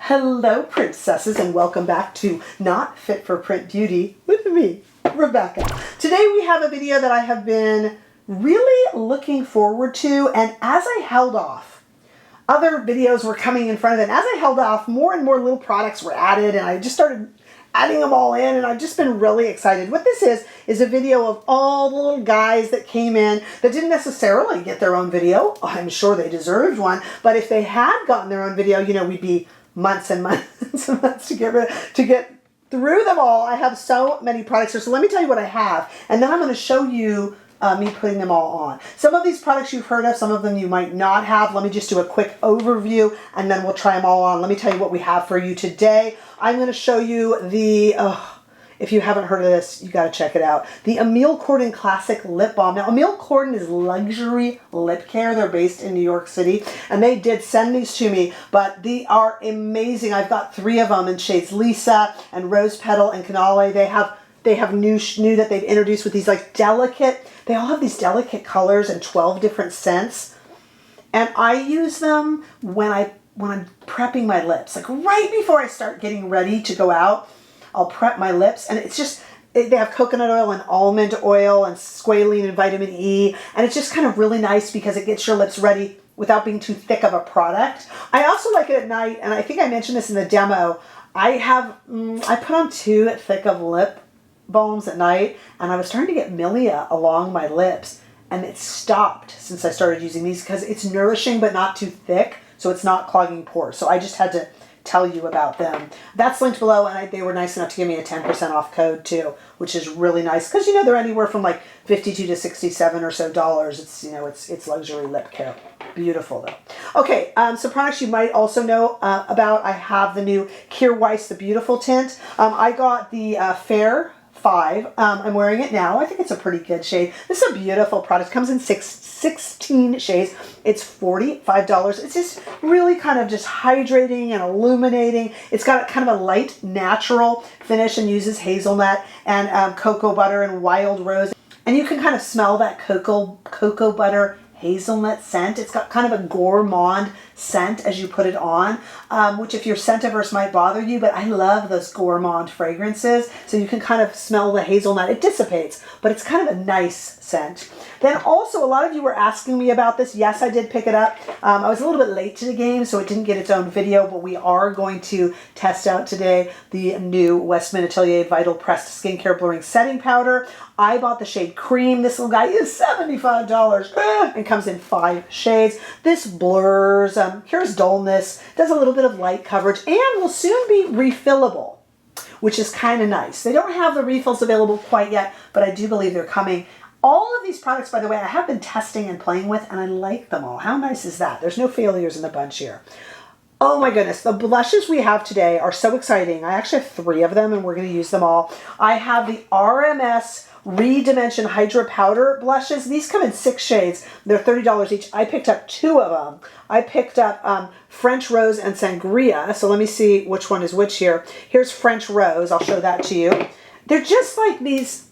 Hello, princesses, and welcome back to Not Fit for Print Beauty with me, Rebecca. Today we have a video that I have been really looking forward to, and as I held off, other videos were coming in front of it, and as I held off, more and more little products were added, and I just started adding them all in, and I've just been really excited. What this is a video of all the little guys that came in that didn't necessarily get their own video. I'm sure they deserved one, but if they had gotten their own video, you know, we'd be months and months and months to get through them all. I have so many products here, so let me tell you what I have, and then I'm going to show you me putting them all on. Some of these products you've heard of, some of them you might not have. Let me just do a quick overview, and then we'll try them all on. Let me tell you what we have for you today. I'm going to show you the, if you haven't heard of this, you got to check it out. The Emile Cordon Classic Lip Balm. Now, Emile Cordon is luxury lip care. They're based in New York City, and they did send these to me, but they are amazing. I've got 3 of them in shades Lisa and Rose Petal and Canele. They have new that they've introduced with these like delicate, they all have these delicate colors and 12 different scents. And I use them when I'm prepping my lips, like right before I start getting ready to go out. I'll prep my lips, and it's just, they have coconut oil and almond oil and squalene and vitamin E, and it's just kind of really nice because it gets your lips ready without being too thick of a product. I also like it at night, and I think I mentioned this in the demo. I put on 2 thick of lip balms at night, and I was starting to get milia along my lips, and it stopped since I started using these because it's nourishing but not too thick, so it's not clogging pores. So I just had to tell you about them. That's linked below, and they were nice enough to give me a 10% off code too, which is really nice because, you know, they're anywhere from like $52 to $67 or so dollars. It's, you know, it's luxury lip care. Beautiful though. Okay, some products you might also know about. I have the new Kjaer Weiss, the Beautiful Tint. I got the Fair 5. I'm wearing it now. I think it's a pretty good shade. This is a beautiful product. It comes in 16 shades. It's $45. It's just really kind of just hydrating and illuminating. It's got kind of a light natural finish and uses hazelnut and cocoa butter and wild rose. And you can kind of smell that cocoa butter hazelnut scent. It's got kind of a gourmand scent as you put it on, which if you're scent averse might bother you, but I love those gourmand fragrances. So you can kind of smell the hazelnut. It dissipates, but it's kind of a nice scent. Then also, a lot of you were asking me about this. Yes, I did pick it up. I was a little bit late to the game, so it didn't get its own video, but we are going to test out today the new Westman Atelier Vital Pressed Skincare Blurring Setting Powder. I bought the shade Creme. This little guy is $75 and comes in 5 shades. This blurs, cures dullness, does a little bit of light coverage, and will soon be refillable, which is kind of nice. They don't have the refills available quite yet, but I do believe they're coming. All of these products, by the way, I have been testing and playing with, and I like them all. How nice is that? There's no failures in the bunch here. Oh my goodness, the blushes we have today are so exciting. I actually have 3 of them, and we're going to use them all. I have the RMS Redimension Hydra Powder blushes. These come in 6 shades. They're $30 each. I picked up 2 of them. I picked up French Rose and Sangria. So let me see which one is which here. Here's French Rose. I'll show that to you. They're just like these,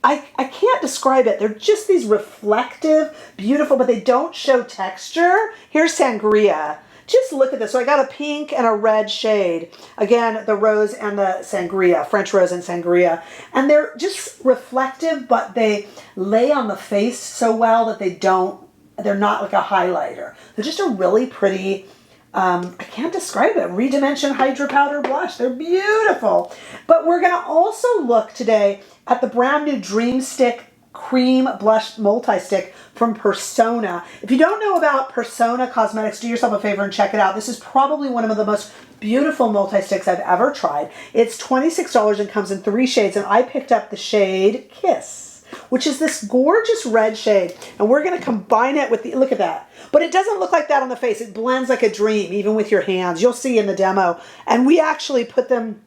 I can't describe it. They're just these reflective, beautiful, but they don't show texture. Here's Sangria. Just look at this. So I got a pink and a red shade. Again, the rose and the Sangria, French Rose and Sangria. And they're just reflective, but they lay on the face so well that they're not like a highlighter. They're just a really pretty, I can't describe it, Redimension Hydra Powder Blush. They're beautiful. But we're going to also look today at the brand new Dreamstick Cream Blush Multi-Stick from Persona. If you don't know about Persona Cosmetics, do yourself a favor and check it out. This is probably one of the most beautiful multi-sticks I've ever tried. It's $26 and comes in 3 shades, and I picked up the shade Kiss, which is this gorgeous red shade, and we're going to combine it with the, look at that. But it doesn't look like that on the face. It blends like a dream, even with your hands. You'll see in the demo. And we actually put them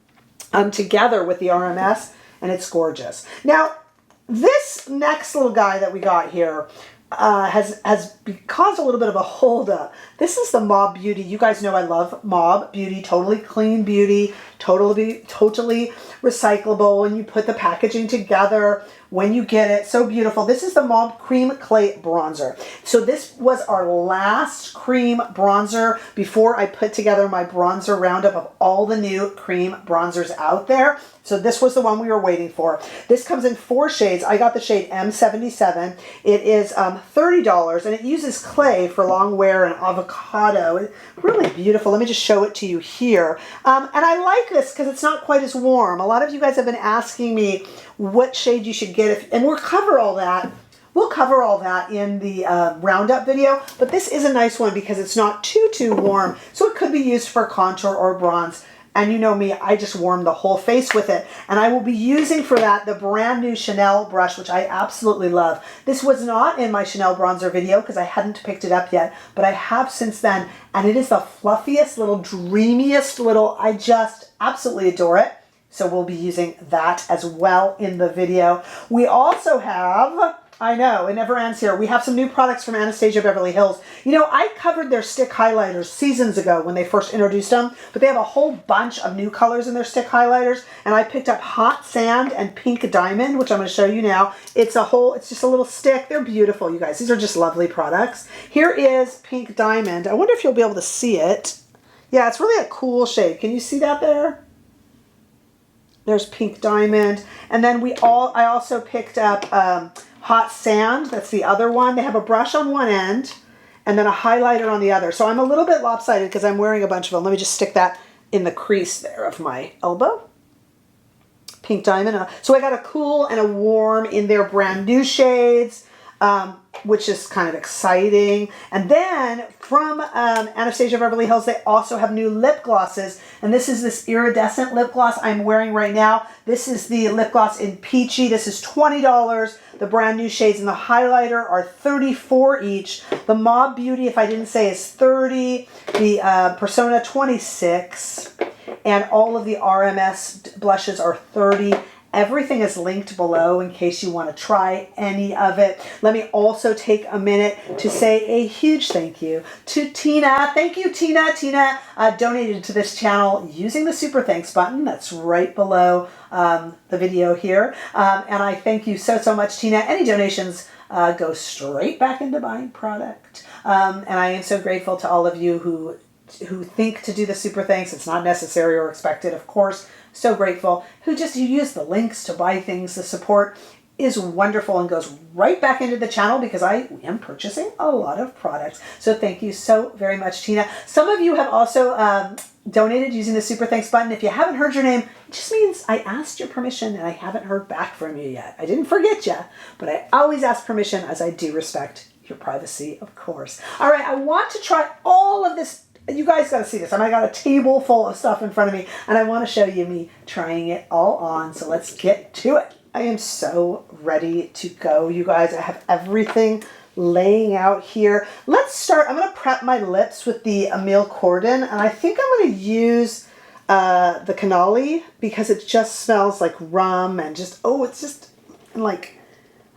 together with the RMS, and it's gorgeous. Now, this next little guy that we got here has caused a little bit of a holdup. This is the Mob Beauty. You guys know I love Mob Beauty. Totally clean beauty, totally recyclable, and you put the packaging together when you get it. So beautiful. This is the Mauve Cream Clay Bronzer. So this was our last cream bronzer before I put together my bronzer roundup of all the new cream bronzers out there. So this was the one we were waiting for. This comes in 4 shades. I got the shade M77. It is $30 and it uses clay for long wear and avocado. It's really beautiful. Let me just show it to you here. And I like this because it's not quite as warm. A lot of you guys have been asking me what shade you should get, and we'll cover all that. We'll cover all that in the roundup video, but this is a nice one because it's not too warm, so it could be used for contour or bronze. And you know me, I just warm the whole face with it. And I will be using for that the brand new Canele brush, which I absolutely love. This was not in my Canele bronzer video because I hadn't picked it up yet, but I have since then. And it is the fluffiest, little dreamiest little, I just absolutely adore it. So we'll be using that as well in the video. We also have, I know, it never ends here. We have some new products from Anastasia Beverly Hills. You know, I covered their stick highlighters seasons ago when they first introduced them, but they have a whole bunch of new colors in their stick highlighters, and I picked up Hot Sand and Pink Diamond, which I'm going to show you now. It's just a little stick. They're beautiful, you guys. These are just lovely products. Here is Pink Diamond. I wonder if you'll be able to see it. Yeah, it's really a cool shade. Can you see that there? There's Pink Diamond. And then I also picked up Hot Sand. That's the other one. They have a brush on one end and then a highlighter on the other. So I'm a little bit lopsided because I'm wearing a bunch of them. Let me just stick that in the crease there of my elbow. Pink Diamond. So I got a cool and a warm in their brand new shades, which is kind of exciting. And then from Anastasia Beverly Hills, they also have new lip glosses. And this is this iridescent lip gloss I'm wearing right now. This is the lip gloss in Peachy. This is $20. The brand new shades in the highlighter are $34 each. The Mauve Beauty, if I didn't say, is $30. The Persona, $26. And all of the RMS blushes are $30. Everything is linked below in case you want to try any of it. Let me also take a minute to say a huge thank you to Tina. Thank you, Tina. Tina donated to this channel using the super thanks button. That's right below the video here. And I thank you so much, Tina. Any donations go straight back into buying product. And I am so grateful to all of you who think to do the super thanks. It's not necessary or expected, of course. So grateful. Who use the links to buy things. The support is wonderful and goes right back into the channel because I am purchasing a lot of products. So thank you so very much, Tina. Some of you have also donated using the super thanks button. If you haven't heard your name, it just means I asked your permission and I haven't heard back from you yet. I didn't forget you, but I always ask permission as I do respect your privacy, of course. All right, I want to try all of this. You guys got to see this. I got a table full of stuff in front of me, and I want to show you me trying it all on. So let's get to it. I am so ready to go, you guys. I have everything laying out here. Let's start. I'm going to prep my lips with the Emile Cordon, and I think I'm going to use the Canele because it just smells like rum and just, oh, it's just like,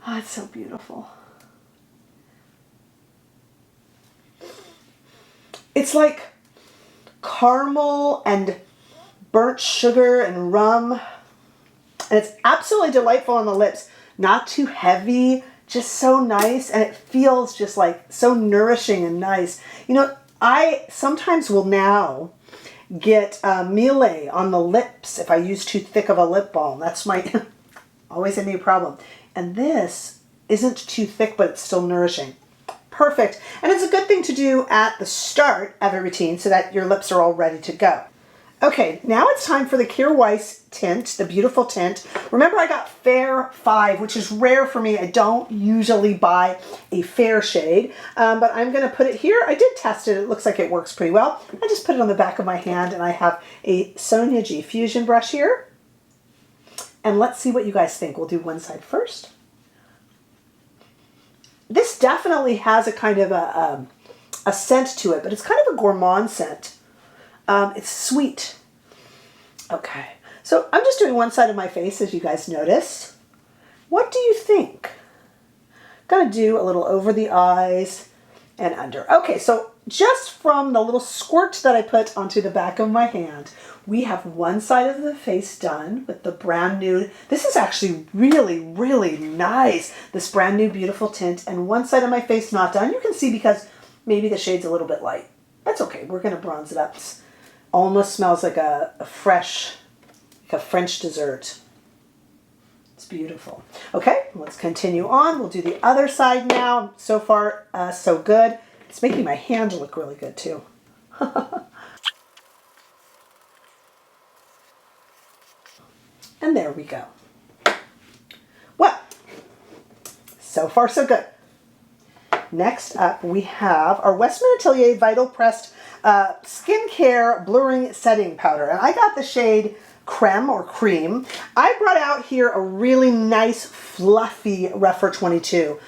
oh, it's so beautiful. It's like caramel and burnt sugar and rum. And it's absolutely delightful on the lips. Not too heavy, just so nice. And it feels just like so nourishing and nice. You know, I sometimes will now get Miele on the lips if I use too thick of a lip balm. That's my always a new problem. And this isn't too thick, but it's still nourishing. Perfect. And it's a good thing to do at the start of a routine so that your lips are all ready to go. Okay, now it's time for the Kjaer Weiss tint, the beautiful tint. Remember, I got Fair 5, which is rare for me. I don't usually buy a fair shade, but I'm going to put it here. I did test it. It looks like it works pretty well. I just put it on the back of my hand, and I have a Sonia G Fusion brush here. And let's see what you guys think. We'll do one side first. This definitely has a kind of a scent to it, but it's kind of a gourmand scent. It's sweet. Okay, so I'm just doing one side of my face, as you guys notice. What do you think? Gonna do a little over the eyes and under. Okay, so just from the little squirt that I put onto the back of my hand, we have one side of the face done with the brand new, this is actually really, really nice, this brand new beautiful tint, and one side of my face not done. You can see because maybe the shade's a little bit light. That's okay, we're gonna bronze it up. It almost smells like a fresh, like a French dessert. It's beautiful. Okay, let's continue on. We'll do the other side now. So far, so good. It's making my hand look really good too. And there we go. Well, so far so good. Next up we have our Westman Atelier Vital Pressed Skincare Blurring Setting Powder. And I got the shade Creme or Cream. I brought out here a really nice fluffy Rephr 22.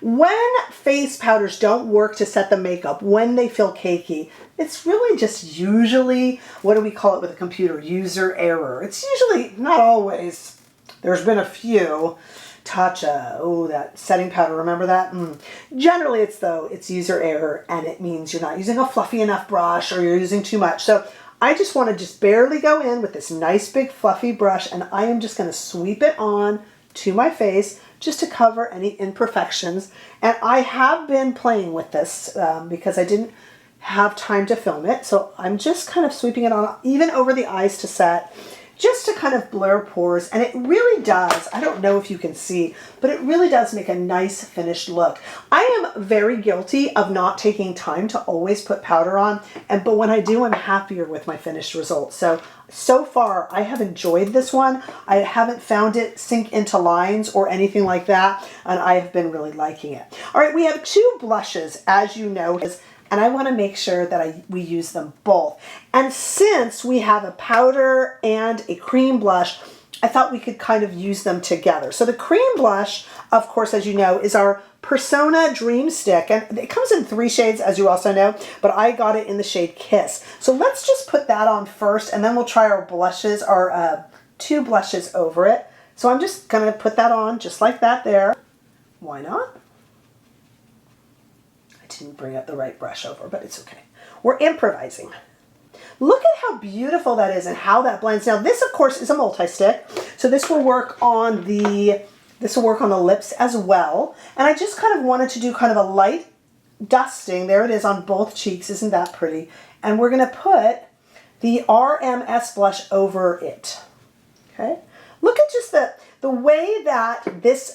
When face powders don't work to set the makeup, when they feel cakey, it's really just usually, what do we call it with a computer? User error. It's usually, not always, there's been a few. Tatcha, oh, that setting powder, remember that? Generally it's user error, and it means you're not using a fluffy enough brush or you're using too much. So I just want to just barely go in with this nice big fluffy brush, and I am just going to sweep it on to my face just to cover any imperfections. And I have been playing with this because I didn't have time to film it. So I'm just kind of sweeping it on even over the eyes to set, just to kind of blur pores. And it really does, I don't know if you can see, but it really does make a nice finished look. I am very guilty of not taking time to always put powder on, but when I do, I'm happier with my finished results. So far, I have enjoyed this one. I haven't found it sink into lines or anything like that, and I have been really liking it. All right, we have two blushes, as you know, and I want to make sure that we use them both. And since we have a powder and a cream blush, I thought we could kind of use them together. So the cream blush, of course, as you know, is our Persona Dreamstick, and it comes in 3 shades, as you also know, but I got it in the shade Kiss. So let's just put that on first, and then we'll try our blushes, our 2 blushes over it. So I'm just gonna put that on just like that there. Why not? Didn't bring up the right brush over, but it's okay. We're improvising. Look at how beautiful that is and how that blends. Now this, of course, is a multi-stick, so this will work on the lips as well. And I just kind of wanted to do kind of a light dusting. There it is on both cheeks. Isn't that pretty? And we're going to put the RMS blush over it. Okay. Look at just the way that this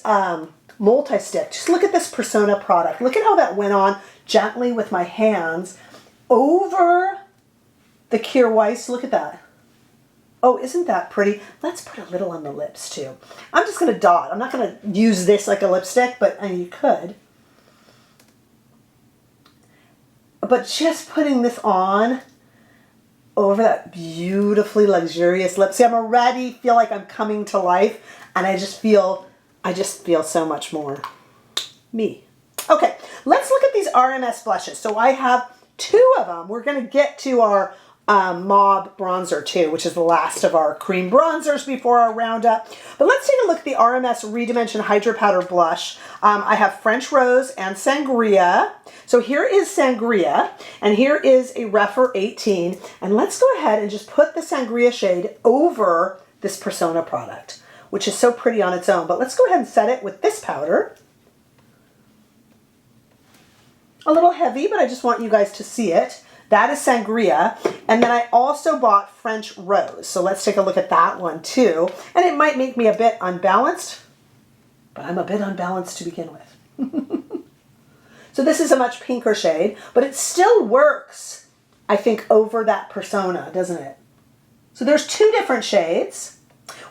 multi-stick, just look at this Persona product. Look at how that went on gently with my hands over the Kjaer Weiss. Look at that. Oh, isn't that pretty? Let's put a little on the lips too. I'm just going to dot. I'm not going to use this like a lipstick, but you could. But just putting this on over that beautifully luxurious lip. See, I'm already feel like I'm coming to life, and I just feel so much more me. Okay, let's look at these RMS blushes. So I have 2 of them. We're going to get to our Mauve bronzer too, which is the last of our cream bronzers before our roundup. But let's take a look at the RMS Redimension Hydra Powder Blush. I have French Rose and Sangria. So here is Sangria, and here is a Rephr 18. And let's go ahead and just put the Sangria shade over this Persona product, which is so pretty on its own. But let's go ahead and set it with this powder. A little heavy, but I just want you guys to see it. That is Sangria. And then I also bought French Rose. So let's take a look at that one too. And it might make me a bit unbalanced, but I'm a bit unbalanced to begin with. So this is a much pinker shade, but it still works, I think, over that Persona, doesn't it? So there's 2 different shades.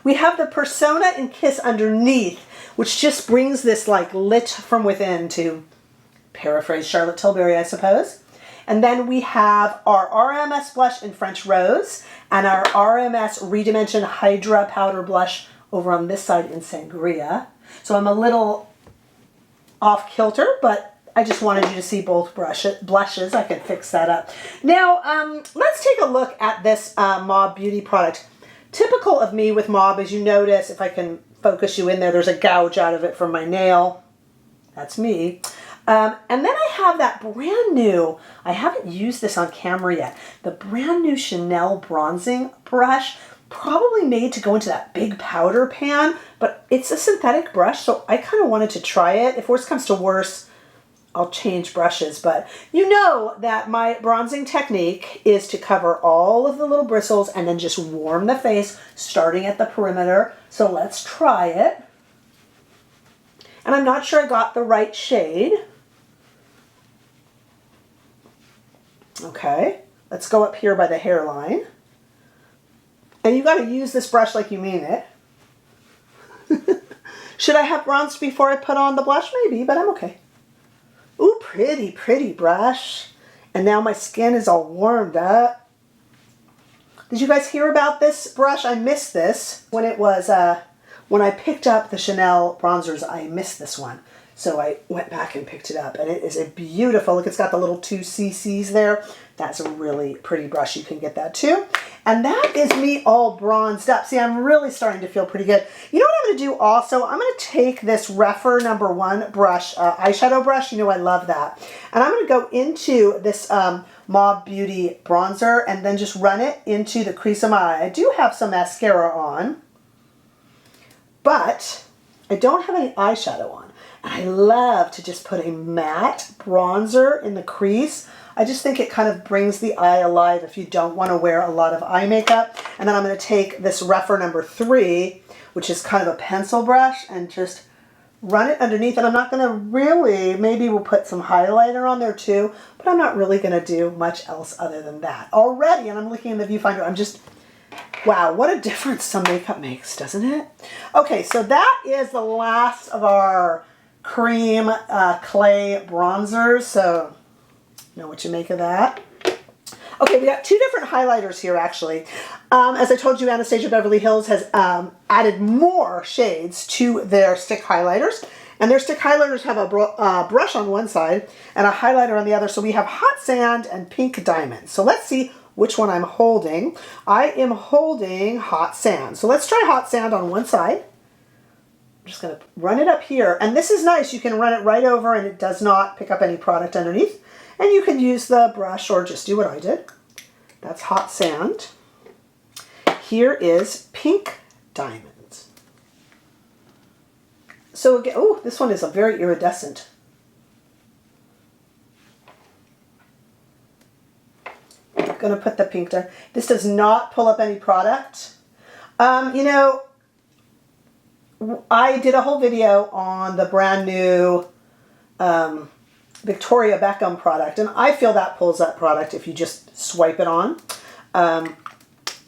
We have the Persona in Kiss underneath, which just brings this like lit from within, to paraphrase Charlotte Tilbury, I suppose. And then we have our RMS blush in French Rose and our RMS Redimension Hydra Powder Blush over on this side in Sangria. So I'm a little off kilter, but I just wanted you to see both blushes. I can fix that up. Now, let's take a look at this Mauve Beauty product. Typical of me with Mauve, as you notice, if I can focus you in there, there's a gouge out of it from my nail. That's me. And then I have that brand new, I haven't used this on camera yet, the brand new Canele bronzing brush, probably made to go into that big powder pan, but it's a synthetic brush, so I kind of wanted to try it. If worse comes to worse, I'll change brushes, but you know that my bronzing technique is to cover all of the little bristles and then just warm the face, starting at the perimeter. So let's try it. And I'm not sure I got the right shade. Okay, let's go up here by the hairline. And you got to use this brush like you mean it. Should I have bronzed before I put on the blush? Maybe, but I'm okay. Ooh, pretty, pretty brush. And now my skin is all warmed up. Did you guys hear about this brush? I missed this when it was, when I picked up the Canele bronzers, I missed this one. So I went back and picked it up, and it is a beautiful, look, it's got the little 2 cc's there. That's a really pretty brush. You can get that too. And that is me all bronzed up. See, I'm really starting to feel pretty good. You know what I'm going to do also? I'm going to take this Rephr #1 brush, eyeshadow brush. You know I love that. And I'm going to go into this Mauve Beauty bronzer and then just run it into the crease of my eye. I do have some mascara on, but I don't have any eyeshadow on. And I love to just put a matte bronzer in the crease. I just think it kind of brings the eye alive if you don't want to wear a lot of eye makeup. And then I'm going to take this Rephr #3, which is kind of a pencil brush, and just run it underneath. And I'm not going to really, maybe we'll put some highlighter on there too, but I'm not really going to do much else other than that. Already, and I'm looking in the viewfinder, I'm just, wow, what a difference some makeup makes, doesn't it? Okay, so that is the last of our cream clay bronzers. So know what you make of that. Okay, we got 2 different highlighters here actually. As I told you, Anastasia Beverly Hills has added more shades to their stick highlighters. And their stick highlighters have a brush on one side and a highlighter on the other. So we have Hot Sand and Pink Diamond. So let's see which one I'm holding. I am holding Hot Sand. So let's try Hot Sand on one side. I'm just going to run it up here. And this is nice. You can run it right over and it does not pick up any product underneath. And you can use the brush or just do what I did. That's Hot Sand. Here is Pink Diamond. So again, oh, this one is a very iridescent. I'm going to put the pink down. This does not pull up any product. You know, I did a whole video on the brand new Victoria Beckham product, and I feel that pulls up product if you just swipe it on.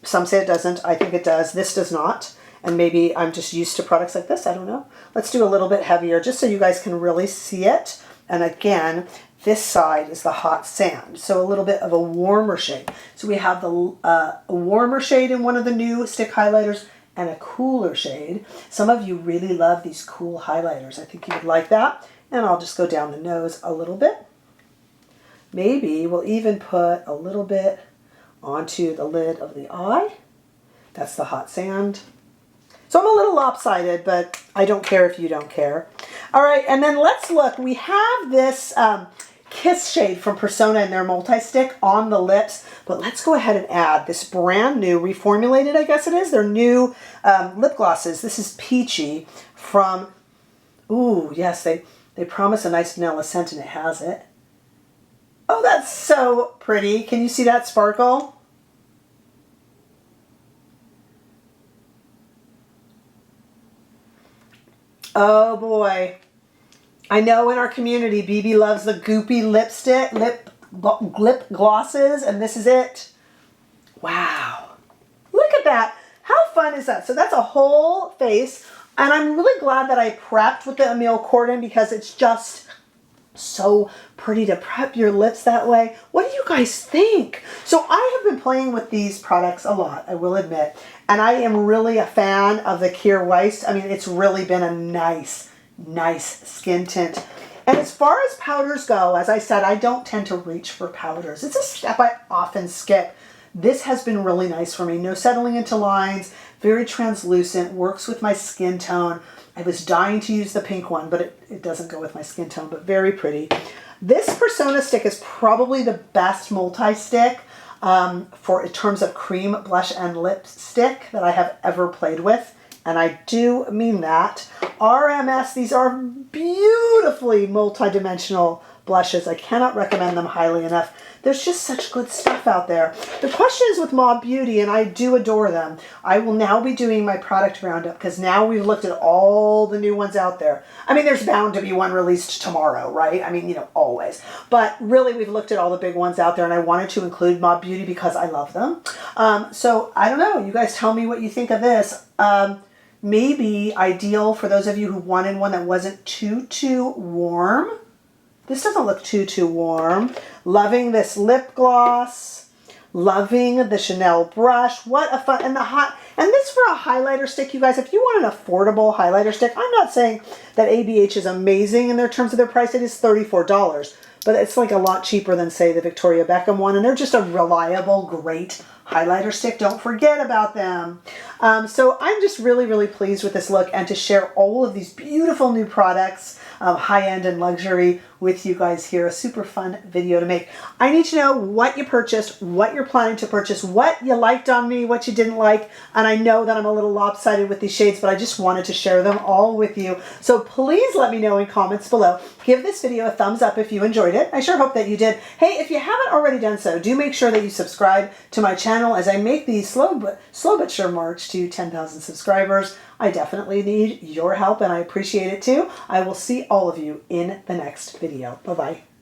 Some say it doesn't. I think it does. This does not. And maybe I'm just used to products like this. I don't know. Let's do a little bit heavier just so you guys can really see it. And again, this side is the Hot Sand, so a little bit of a warmer shade. So we have the a warmer shade in one of the new stick highlighters and a cooler shade. Some of you really love these cool highlighters. I think you would like that. And I'll just go down the nose a little bit. Maybe we'll even put a little bit onto the lid of the eye. That's the Hot Sand. So I'm a little lopsided, but I don't care if you don't care. All right, and then let's look. We have this Kiss shade from Persona in their multi-stick on the lips, but let's go ahead and add this brand new, reformulated, I guess it is, their new lip glosses. This is Peachy from, ooh, yes, they promise a nice vanilla scent, and it has it. Oh, that's so pretty. Can you see that sparkle? Oh boy. I know in our community, BB loves the goopy lipstick, lip glosses, and this is it. Wow. Look at that. How fun is that? So that's a whole face, and I'm really glad that I prepped with the Emile Cordon because it's just so pretty to prep your lips that way. What do you guys think? So I have been playing with these products a lot, I will admit, and I am really a fan of the Kjaer Weiss. I mean, it's really been a nice skin tint. And as far as powders go, as I said, I don't tend to reach for powders. It's a step I often skip. This has been really nice for me. No settling into lines, very translucent, works with my skin tone. I was dying to use the pink one, but it doesn't go with my skin tone, but very pretty. This Persona stick is probably the best multi-stick in terms of cream, blush, and lipstick that I have ever played with. And I do mean that. RMS, these are beautifully multi-dimensional blushes. I cannot recommend them highly enough. There's just such good stuff out there. The question is with Mob Beauty, and I do adore them. I will now be doing my product roundup because now we've looked at all the new ones out there. I mean, there's bound to be one released tomorrow, right? I mean, you know, always. But really, we've looked at all the big ones out there, and I wanted to include Mob Beauty because I love them. So I don't know. You guys tell me what you think of this. Maybe ideal for those of you who wanted one that wasn't too warm. This doesn't look too warm. Loving this lip gloss. Loving the Chanel brush. What a fun, and this for a highlighter stick, you guys, if you want an affordable highlighter stick, I'm not saying that ABH is amazing in their terms of their price. It is $34, but it's like a lot cheaper than, say, the Victoria Beckham one, and they're just a reliable, great highlighter stick. Don't forget about them. So I'm just really pleased with this look and to share all of these beautiful new products, high-end and luxury, with you guys here. A super fun video to make. I need to know what you purchased, what you're planning to purchase, what you liked on me, what you didn't like. And I know that I'm a little lopsided with these shades, but I just wanted to share them all with you. So please let me know in comments below. Give this video a thumbs up if you enjoyed it. I sure hope that you did. Hey, if you haven't already done so, do make sure that you subscribe to my channel as I make the slow but sure march to 10,000 subscribers. I definitely need your help and I appreciate it too. I will see all of you in the next video. Bye-bye.